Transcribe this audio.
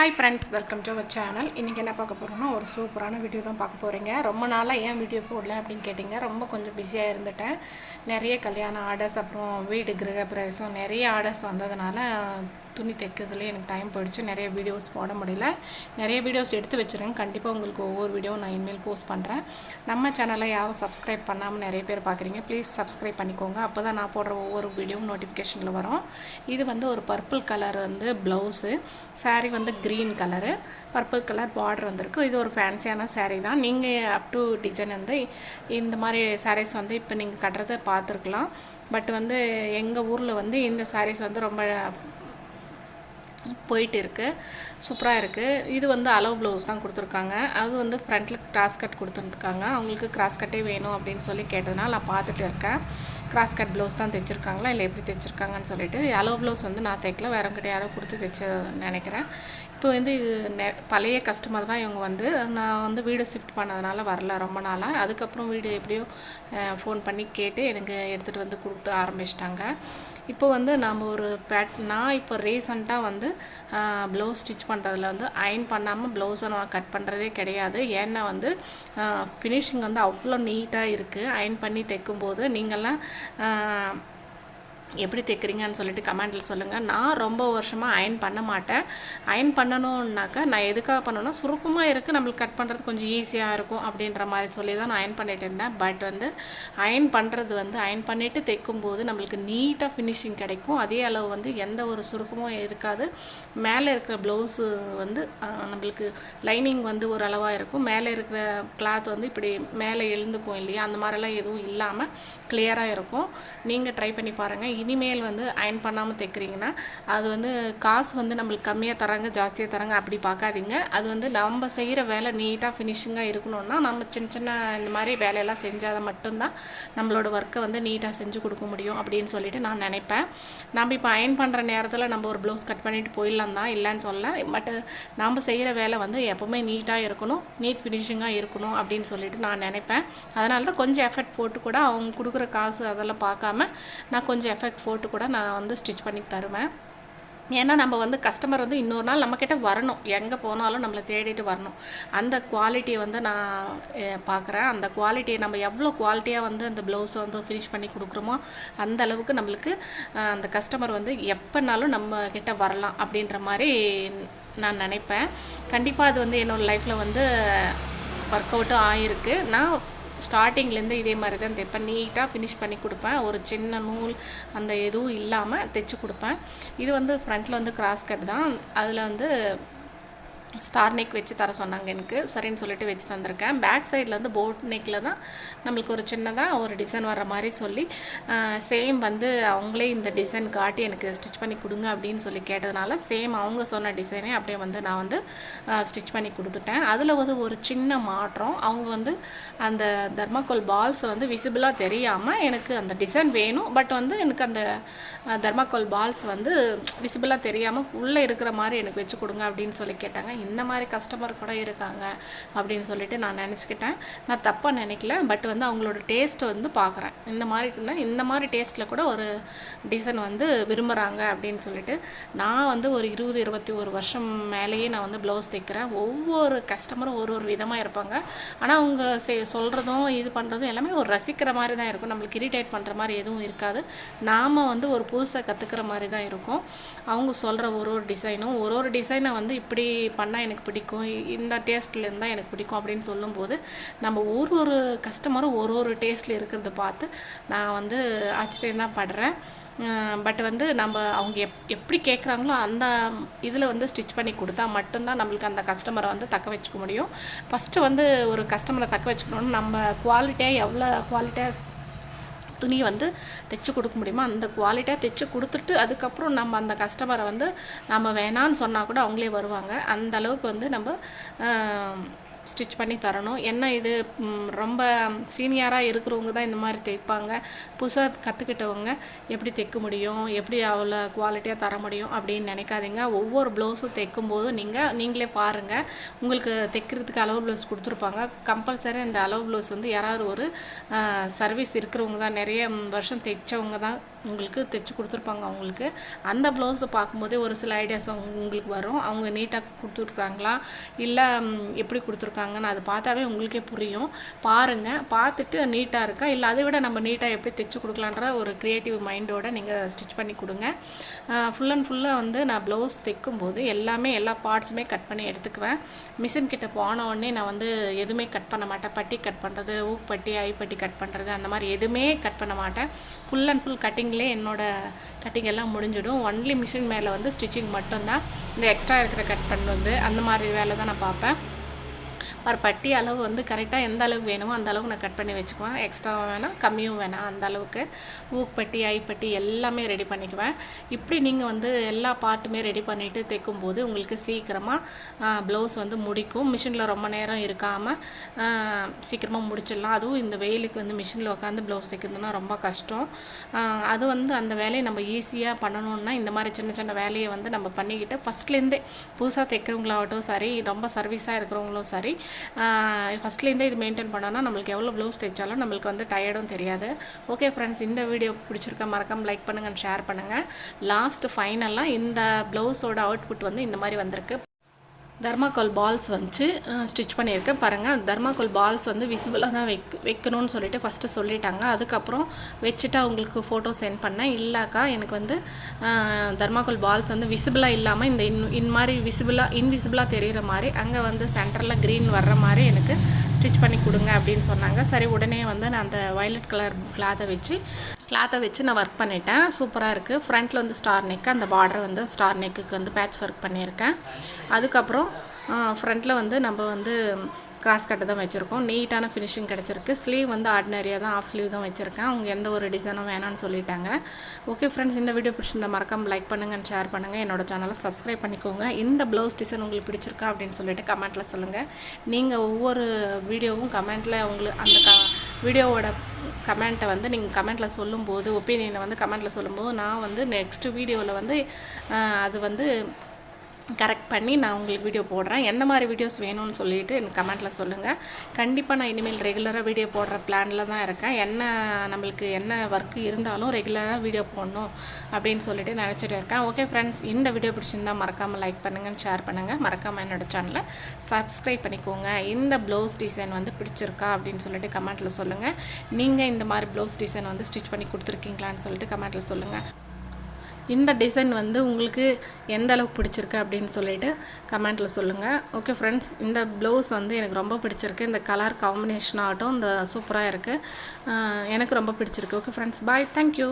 Hi friends, welcome to our channel. இன்றைக்கி என்ன பார்க்க போகிறோம்னா ஒரு சூப்பரான வீடியோ தான் பார்க்க போகிறீங்க. ரொம்ப நாளாக ஏன் வீடியோ போடல அப்படின்னு கேட்டிங்க. ரொம்ப கொஞ்சம் பிஸியாக இருந்துட்டேன். நிறைய கல்யாண ஆர்டர்ஸ், அப்புறம் வீடு கிரகப்பிரவேசம் நிறைய ஆர்டர்ஸ் வந்ததுனால துணி தைக்கிறதுலேயே எனக்கு டைம் போயிடுச்சு. நிறைய வீடியோஸ் போட முடியல. நிறைய வீடியோஸ் எடுத்து வச்சுருங்க. கண்டிப்பாக உங்களுக்கு ஒவ்வொரு வீடியோவும் நான் இனிமேல் போஸ்ட் பண்ணுறேன். நம்ம சேனலை யாரும் சப்ஸ்கிரைப் பண்ணாமல் நிறைய பேர் பார்க்குறீங்க. ப்ளீஸ் சப்ஸ்கிரைப் பண்ணிக்கோங்க. அப்போ தான் நான் போடுற ஒவ்வொரு வீடியோவும் நோட்டிஃபிகேஷனில் வரும். இது வந்து ஒரு பர்பிள் கலர் வந்து ப்ளவுஸு, சாரீ வந்து green colour, purple colour border வந்திருக்கு. இது ஒரு ஃபேன்சியான சாரீ தான். நீங்கள் அப் டு டிசைன் வந்து இந்த மாதிரி சாரீஸ் வந்து இப்போ நீங்கள் கட்டுறதை பார்த்துருக்கலாம். பட் வந்து எங்கள் ஊரில் வந்து இந்த சாரீஸ் வந்து ரொம்ப போயிட்டு இருக்குது, சூப்பராக இருக்குது. இது வந்து அளவு ப்ளவுஸ் தான் கொடுத்துருக்காங்க. அது வந்து ஃப்ரண்ட்டில் கிராஸ் கட் கொடுத்துருக்காங்க. அவங்களுக்கு கிராஸ் கட்டே வேணும் அப்படின்னு சொல்லி கேட்டதுனால நான் பார்த்துட்டு இருக்கேன். கிராஸ் கட் ப்ளவுஸ் தான் தைச்சிருக்காங்களா இல்லை எப்படி தைச்சிருக்காங்கன்னு சொல்லிட்டு. அளவு ப்ளவுஸ் வந்து நான் தைக்கல, வேறங்கிட்ட யாரோ கொடுத்து தைச்ச நினைக்கிறேன். இப்போ வந்து இது பழைய கஸ்டமர் தான் இவங்க. வந்து நான் வந்து வீடு ஷிஃப்ட் பண்ணதுனால வரல ரொம்ப நாளாக. அதுக்கப்புறம் வீடு எப்படியோ ஃபோன் பண்ணி கேட்டு எனக்கு எடுத்துகிட்டு வந்து கொடுத்து ஆரம்பிச்சிட்டாங்க. இப்போ வந்து நம்ம ஒரு நான் இப்போ ரீசண்டாக வந்து ப்ளவுஸ் ஸ்டிச் பண்ணுறதுல வந்து அயன் பண்ணாமல் ப்ளவுஸை நான் கட் பண்ணுறதே கிடையாது. ஏன்னா வந்து ஃபினிஷிங் வந்து அவ்வளோ நீட்டாக இருக்குது. அயன் பண்ணி தைக்கும்போது நீங்கள்லாம் எப்படி தைக்கிறீங்கன்னு சொல்லிட்டு கமெண்டில் சொல்லுங்கள். நான் ரொம்ப வருஷமாக அயன் பண்ண மாட்டேன். அயன் பண்ணணுன்னாக்கா நான் எதுக்காக பண்ணணும்னா சுருக்கமாக இருக்குது, நம்மளுக்கு கட் பண்ணுறது கொஞ்சம் ஈஸியாக இருக்கும் அப்படின்ற மாதிரி சொல்லி தான் நான் அயன் பண்ணிகிட்டு இருந்தேன். பட் வந்து அயன் பண்ணுறது வந்து அயன் பண்ணிவிட்டு தைக்கும்போது நம்மளுக்கு நீட்டாக ஃபினிஷிங் கிடைக்கும். அதே அளவு வந்து எந்த ஒரு சுருக்கமும் இருக்காது. மேலே இருக்கிற ப்ளவுஸு வந்து நம்மளுக்கு லைனிங் வந்து ஒரு அளவாக இருக்கும். மேலே இருக்கிற கிளாத் வந்து இப்படி மேலே எழுந்துக்கும் இல்லையா, அந்த மாதிரிலாம் எதுவும் இல்லாமல் கிளியராக இருக்கும். நீங்கள் ட்ரை பண்ணி பாருங்கள். இனிமேல் வந்து அயன் பண்ணாமல் தைக்கிறீங்கன்னா அது வந்து காசு வந்து நம்மளுக்கு கம்மியாக தராங்க ஜாஸ்தியாக தராங்க அப்படி பார்க்காதீங்க. அது வந்து நம்ம செய்கிற வேலை நீட்டாக ஃபினிஷிங்காக இருக்கணும்னா நம்ம சின்ன சின்ன இந்த மாதிரி வேலையெல்லாம் செஞ்சால் மட்டும்தான் நம்மளோட ஒர்க்கை வந்து நீட்டாக செஞ்சு கொடுக்க முடியும் அப்படின்னு சொல்லிட்டு நான் நினைப்பேன். நம்ம இப்போ அயன் பண்ணுற நேரத்தில் நம்ம ஒரு ப்ளவுஸ் கட் பண்ணிவிட்டு போயிடலாம் தான், இல்லைன்னு சொல்ல. பட் நம்ம செய்கிற வேலை வந்து எப்போவுமே நீட்டாக இருக்கணும், நீட் ஃபினிஷிங்காக இருக்கணும் அப்படின்னு சொல்லிட்டு நான் நினைப்பேன். அதனால தான் கொஞ்சம் எஃபெக்ட் போட்டு கூட அவங்க கொடுக்குற காசு அதெல்லாம் பார்க்காம நான் கொஞ்சம் எஃபெக்ட் போட்டு கூட நான் வந்து ஸ்டிச் பண்ணி தருவேன். ஏன்னா நம்ம வந்து கஸ்டமர் வந்து இன்னொரு நாள் நம்மக்கிட்ட வரணும், எங்கே போனாலும் நம்மளை தேடிட்டு வரணும். அந்த குவாலிட்டியை வந்து நான் பார்க்குறேன். அந்த குவாலிட்டியை நம்ம எவ்வளோ குவாலிட்டியாக வந்து அந்த ப்ளவுஸை வந்து ஃபினிஷ் பண்ணி கொடுக்குறோமோ அந்த அளவுக்கு நம்மளுக்கு அந்த கஸ்டமர் வந்து எப்போனாலும் நம்மக்கிட்ட வரலாம் அப்படின்ற மாதிரி நான் நினைப்பேன். கண்டிப்பாக அது வந்து என்னோடய லைஃப்பில் வந்து ஒர்க் அவுட்டும் ஆகிருக்கு. நான் ஸ்டார்டிங்லேருந்து இதே மாதிரி தான் தைப்பேன். நீட்டாக ஃபினிஷ் பண்ணி கொடுப்பேன். ஒரு சின்ன நூல் அந்த எதுவும் இல்லாமல் தைச்சி கொடுப்பேன். இது வந்து ஃப்ரண்ட்டில் வந்து கிராஸ் கட் தான். அதில் வந்து ஸ்டார் நெக் வச்சு தர சொன்னாங்க எனக்கு. சரின்னு சொல்லிட்டு வச்சு தந்திருக்கேன். பேக் சைடில் வந்து போட் நெக்கில் தான் நம்மளுக்கு ஒரு சின்னதாக ஒரு டிசைன் வர்ற மாதிரி சொல்லி சேம் வந்து அவங்களே இந்த டிசைன் காட்டி எனக்கு ஸ்டிச் பண்ணி கொடுங்க அப்படின்னு சொல்லி கேட்டதுனால சேம் அவங்க சொன்ன டிசைனே அப்படியே வந்து நான் வந்து ஸ்டிச் பண்ணி கொடுத்துட்டேன். அதில் வந்து ஒரு சின்ன மாற்றம். அவங்க வந்து அந்த தர்மாக்கோல் பால்ஸை வந்து விசிபிளாக தெரியாமல் எனக்கு அந்த டிசைன் வேணும், பட் வந்து எனக்கு அந்த தர்மாக்கோல் பால்ஸ் வந்து விசிபிளாக தெரியாமல் உள்ளே இருக்கிற மாதிரி எனக்கு வச்சு கொடுங்க அப்படின்னு சொல்லி கேட்டாங்க. இந்த மாதிரி கஸ்டமர் கூட இருக்காங்க அப்படின்னு சொல்லிட்டு நான் நினச்சிக்கிட்டேன். நான் தப்பாக நினைக்கல. பட் வந்து அவங்களோட டேஸ்ட்டை வந்து பார்க்குறேன். இந்த மாதிரி டேஸ்ட்டில் கூட ஒரு டிசைன் வந்து விரும்புகிறாங்க அப்படின்னு சொல்லிட்டு நான் வந்து ஒரு 20-21 வருஷம் மேலேயே நான் வந்து ப்ளவுஸ் தைக்கிறேன். ஒவ்வொரு கஸ்டமரும் ஒரு விதமாக இருப்பாங்க. ஆனால் அவங்க சொல்கிறதும் இது பண்ணுறதும் எல்லாமே ஒரு ரசிக்கிற மாதிரி தான் இருக்கும். நம்மளுக்கு இரிட்டேட் பண்ணுற மாதிரி எதுவும் இருக்காது. நாம் வந்து ஒரு புதுசாக கற்றுக்கிற மாதிரி தான் இருக்கும். அவங்க சொல்கிற ஒரு டிசைனும் ஒரு டிசைனை வந்து இப்படி பண்ணால் எனக்கு பிடிக்கும், இந்த டேஸ்ட்லேருந்து தான் எனக்கு பிடிக்கும் அப்படின்னு சொல்லும்போது நம்ம ஒரு கஸ்டமரும் ஒரு டேஸ்ட்டில் இருக்கிறத பார்த்து நான் வந்து ஆச்சரியம் தான் படுறேன். பட் வந்து நம்ம அவங்க எப்படி கேட்குறாங்களோ அந்த இதில் வந்து ஸ்டிச் பண்ணி கொடுத்தா மட்டும்தான் நம்மளுக்கு அந்த கஸ்டமரை வந்து தக்க வச்சுக்க முடியும். ஃபஸ்ட்டு வந்து ஒரு கஸ்டமரை தக்க வச்சுக்கணும்னு நம்ம குவாலிட்டியாக எவ்வளோ குவாலிட்டியாக துணி வந்து தைச்சி கொடுக்க முடியுமோ அந்த குவாலிட்டியாக தைச்சி கொடுத்துட்டு அதுக்கப்புறம் நம்ம அந்த கஸ்டமரை வந்து நம்ம வேணான்னு சொன்னால் கூட அவங்களே வருவாங்க. அந்த அளவுக்கு வந்து நம்ம ஸ்டிச் பண்ணி தரணும். என்ன இது ரொம்ப சீனியராக இருக்கிறவங்க தான் இந்த மாதிரி தைப்பாங்க. புதுசாக கற்றுக்கிட்டவங்க எப்படி தைக்க முடியும், எப்படி அவ்வளோ குவாலிட்டியாக தர முடியும் அப்படின்னு நினைக்காதீங்க. ஒவ்வொரு ப்ளவுஸும் தைக்கும்போதும் நீங்களே பாருங்கள். உங்களுக்கு தைக்கிறதுக்கு அளவு ப்ளவுஸ் கொடுத்துருப்பாங்க. கம்பல்சரி அந்த அளவு ப்ளவுஸ் வந்து யாராவது ஒரு சர்வீஸ் இருக்கிறவங்க தான், நிறைய வருஷம் தைச்சவங்க தான் உங்களுக்கு தைச்சி கொடுத்துருப்பாங்க அவங்களுக்கு. அந்த ப்ளவுஸை பார்க்கும்போதே ஒரு சில ஐடியாஸ் உங்களுக்கு வரும். அவங்க நீட்டாக கொடுத்துருக்குறாங்களா இல்லை எப்படி கொடுத்துருக்காங்கன்னு அதை பார்த்தாவே உங்களுக்கே புரியும். பாருங்கள், பார்த்துட்டு நீட்டாக இருக்கா இல்லை அதை விட நம்ம நீட்டாக எப்படி தைச்சி கொடுக்கலான்ற ஒரு க்ரியேட்டிவ் மைண்டோடு நீங்கள் ஸ்டிச் பண்ணி கொடுங்க. ஃபுல் அண்ட் ஃபுல்லாக வந்து நான் ப்ளவுஸ் தைக்கும்போது எல்லா பார்ட்ஸுமே கட் பண்ணி எடுத்துக்குவேன். மிஷின் கிட்ட போன உடனே நான் வந்து எதுவுமே கட் பண்ண மாட்டேன். பட்டி கட் பண்ணுறது, ஊக்பட்டி, ஐப்பட்டி கட் பண்ணுறது அந்த மாதிரி எதுவுமே கட் பண்ண மாட்டேன். ஃபுல் அண்ட் ஃபுல் கட்டிங்லேயே என்னோடய கட்டிங் எல்லாம் முடிஞ்சிடும். ஒன்லி மிஷின் மேலே வந்து ஸ்டிச்சிங் மட்டும்தான். இந்த எக்ஸ்ட்ரா இருக்கிற கட் பண்ணுறது அந்த மாதிரி வேலை தான் நான் பார்ப்பேன். ஒரு பட்டி அளவு வந்து கரெக்டாக எந்த அளவுக்கு வேணுமோ அந்த அளவுக்கு நான் கட் பண்ணி வச்சுக்குவேன். எக்ஸ்ட்ராவும் வேணாம், கம்மியும் வேணாம், அந்த அளவுக்கு ஊக்பட்டி, ஐப்பட்டி எல்லாமே ரெடி பண்ணிக்குவேன். இப்படி நீங்கள் வந்து எல்லா பார்ட்டுமே ரெடி பண்ணிவிட்டு தைக்கும்போது உங்களுக்கு சீக்கிரமாக ப்ளவுஸ் வந்து முடிக்கும். மிஷினில் ரொம்ப நேரம் இருக்காமல் சீக்கிரமாக முடிச்சிடலாம். அதுவும் இந்த வெயிலுக்கு வந்து மிஷினில் உட்காந்து ப்ளவுஸ் தைக்கிறதுனா ரொம்ப கஷ்டம். அது வந்து அந்த வேலையை நம்ம ஈஸியாக பண்ணணுன்னா இந்த மாதிரி சின்ன சின்ன வேலையை வந்து நம்ம பண்ணிக்கிட்டு ஃபஸ்ட்லேருந்தே புதுசாக தைக்கிறவங்களாகட்டும் சரி, ரொம்ப சர்வீஸாக இருக்கிறவங்களும் சரி, ஃபஸ்ட்லேருந்தே இது மெயின்டைன் பண்ணோன்னா நம்மளுக்கு எவ்வளோ ப்ளவுஸ் தைச்சாலும் நம்மளுக்கு வந்து டயர்டும் தெரியாது. ஓகே ஃப்ரெண்ட்ஸ், இந்த வீடியோ பிடிச்சிருக்க மறக்காம லைக் பண்ணுங்கள், ஷேர் பண்ணுங்கள். ஃபைனலாக இந்த ப்ளவுஸோட அவுட்புட் வந்து இந்த மாதிரி வந்திருக்கு. தர்மாக்கோல் பால்ஸ் வச்சு ஸ்டிச் பண்ணியிருக்கேன். பாருங்கள், தர்மாக்கோல் பால்ஸ் வந்து விசிபிளாக தான் வைக்கணும்னு சொல்லிட்டு ஃபஸ்ட்டு சொல்லிட்டாங்க. அதுக்கப்புறம் வச்சுட்டு அவங்களுக்கு ஃபோட்டோ சென்ட் பண்ணேன். இல்லைக்கா எனக்கு வந்து தர்மாக்கோல் பால்ஸ் வந்து விசிபிளாக இல்லாமல் இந்த மாதிரி இன்விசிபிளாக தெரிகிற மாதிரி அங்கே வந்து சென்டரில் க்ரீன் வர்ற மாதிரி எனக்கு ஸ்டிச் பண்ணி கொடுங்க அப்படின்னு சொன்னாங்க. சரி, உடனே வந்து நான் அந்த வயலட் கலர் கிளாத்தை வச்சு நான் ஒர்க் பண்ணிட்டேன். சூப்பராக இருக்குது. ஃப்ரண்ட்டில் வந்து ஸ்டார் நெக்கு, அந்த பார்டர் வந்து ஸ்டார் நெக்குக்கு வந்து பேட்ச் ஒர்க் பண்ணியிருக்கேன். அதுக்கப்புறம் ஃப்ரண்ட்டில் வந்து நம்ம வந்து கிராஸ் கட்டு தான் வச்சுருக்கோம். நீட்டான ஃபினிஷிங் கிடச்சிருக்கு. ஸ்லீவ் வந்து ஆர்டினரியாக தான், ஆஃப் ஸ்லீவ் தான் வச்சுருக்கேன். அவங்க எந்த ஒரு டிசைனும் வேணான்னு சொல்லிட்டாங்க. ஓகே ஃப்ரெண்ட்ஸ், இந்த வீடியோ பிடிச்சிருந்தா மறக்காம லைக் பண்ணுங்கள், ஷேர் பண்ணுங்கள், என்னோட சேனலை சப்ஸ்கிரைப் பண்ணிக்கோங்க. இந்த ப்ளவுஸ் டிசைன் உங்களுக்கு பிடிச்சிருக்கா அப்படின்னு சொல்லிட்டு கமெண்ட்டில் சொல்லுங்கள். நீங்கள் ஒவ்வொரு வீடியோவும் கமெண்ட்டில் உங்களுக்கு அந்த வீடியோவோட கமெண்ட்டை வந்து நீங்கள் கமெண்ட்டில் சொல்லும்போது, ஒப்பீனியனை வந்து கமெண்ட்டில் சொல்லும்போது நான் வந்து நெக்ஸ்ட்டு வீடியோவில் வந்து அது வந்து கரெக்ட் பண்ணி நான் உங்களுக்கு வீடியோ போடுறேன். எந்த மாதிரி வீடியோஸ் வேணும்னு சொல்லிட்டு எனக்கு கமெண்ட்டில் சொல்லுங்கள். கண்டிப்பாக நான் இனிமேல் ரெகுலராக வீடியோ போடுற பிளானில் தான் இருக்கேன். நம்மளுக்கு என்ன ஒர்க்கு இருந்தாலும் ரெகுலராக வீடியோ போடணும் அப்படின்னு சொல்லிட்டு நினச்சிட்டு இருக்கேன். ஓகே ஃப்ரெண்ட்ஸ், இந்த வீடியோ பிடிச்சிருந்தால் மறக்காமல் லைக் பண்ணுங்கள், ஷேர் பண்ணுங்கள், மறக்காமல் என்னோடய சேனலை சப்ஸ்கிரைப் பண்ணிக்கோங்க. இந்த ப்ளவுஸ் டிசைன் வந்து பிடிச்சிருக்கா அப்படின்னு சொல்லிட்டு கமெண்ட்டில் சொல்லுங்கள். நீங்கள் இந்த மாதிரி ப்ளவுஸ் டிசைன் வந்து ஸ்டிச் பண்ணி கொடுத்துருக்கீங்களான்னு சொல்லிட்டு கமெண்ட்டில் சொல்லுங்கள். இந்த டிசைன் வந்து உங்களுக்கு எந்த அளவுக்கு பிடிச்சிருக்கு அப்படின்னு சொல்லிட்டு கமெண்ட்டில் சொல்லுங்கள். ஓகே ஃப்ரெண்ட்ஸ், இந்த ப்ளவுஸ் வந்து எனக்கு ரொம்ப பிடிச்சிருக்கு. இந்த கலர் காம்பினேஷன் ஆகட்டும் இந்த சூப்பராக இருக்குது. எனக்கு ரொம்ப பிடிச்சிருக்கு. ஓகே ஃப்ரெண்ட்ஸ், பாய், தேங்க்யூ.